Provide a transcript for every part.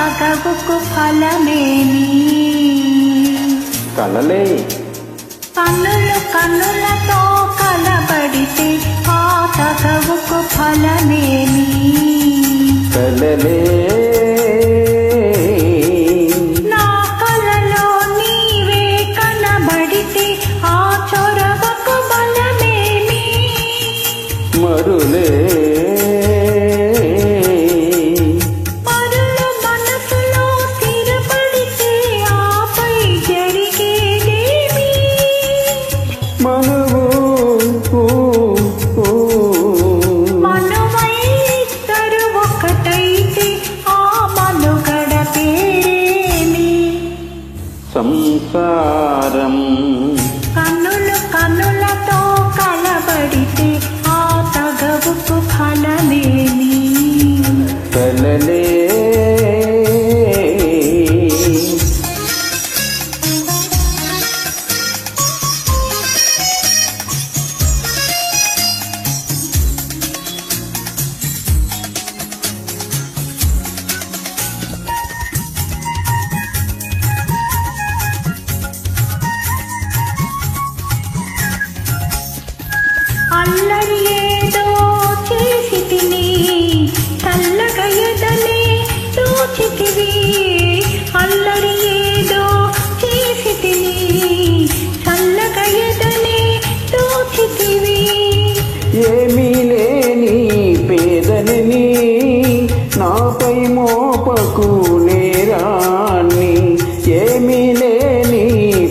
తగవుకు ఫలమేమి? కలలే కన్నులు కన్నులతో కలబడితే ఆ తగవుకు ఫలమేమి? కలలే నా కలలో నీవే కనబడితే ఆ చొరవకు బలమేమి? మరులే మరుల మనసులో స్థిరపడితే ఆపై జరిగేదేమి? మనువు మనువై ఇద్దరు ఒకటైతే ఆ మనుగడ పేరేమి? సంసారం కన్నులు కన్నులతో కలబడితే ఆ తగవుకు ఫలమేమి? కలలే అల్లరి ఏదో చేసి తిని చల్లగా ఎదలే దోచితివి. అల్లరి ఏదో చేసి తిని చల్లగా ఎదలే దోచితివి. ఏమీ లేని పేదలని నాపై మోపకు నేరాన్ని. ఏమీ లేని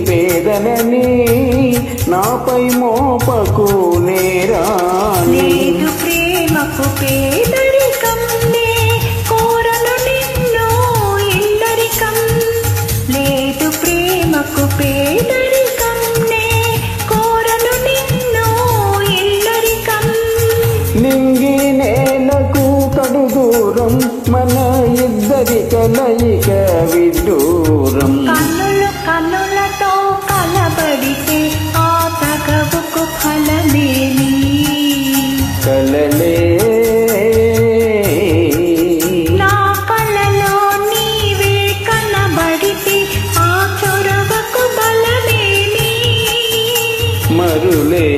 పేదలని నాపై మోపకు నేరాన్ని. లేదు ప్రేమకు పేదరికం నే కోరను నిన్ను ఇల్లరికం. లేదు ప్రేమకు పేదరికం నే కోరను నిన్ను ఇల్లరికం. నింగి నేలకు కడు దూరం మన ఇద్దరి కలయిక విదూరం. కన్నులు కన్నులతో కలబడితే ఆ తగవుకు ఫలమేమి? కలలే నా కలలో నీవే కనబడితే ఆ చొరవకు బలమేమి? మరులే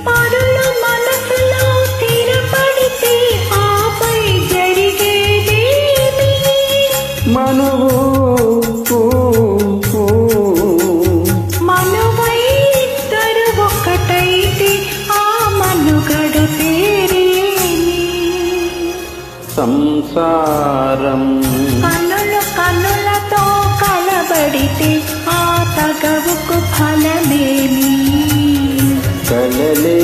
పరుల మనసులో స్థిరపడితే ఆపై జరిగేదేమి? మనువు మనువై ఇద్దరు ఒకటైతే ఆ మనుగడ పేరేమి? సంసారం కన్నులు కన్నులతో కలబడితే ఆ తగవుకు ఫలమేమి? కలలే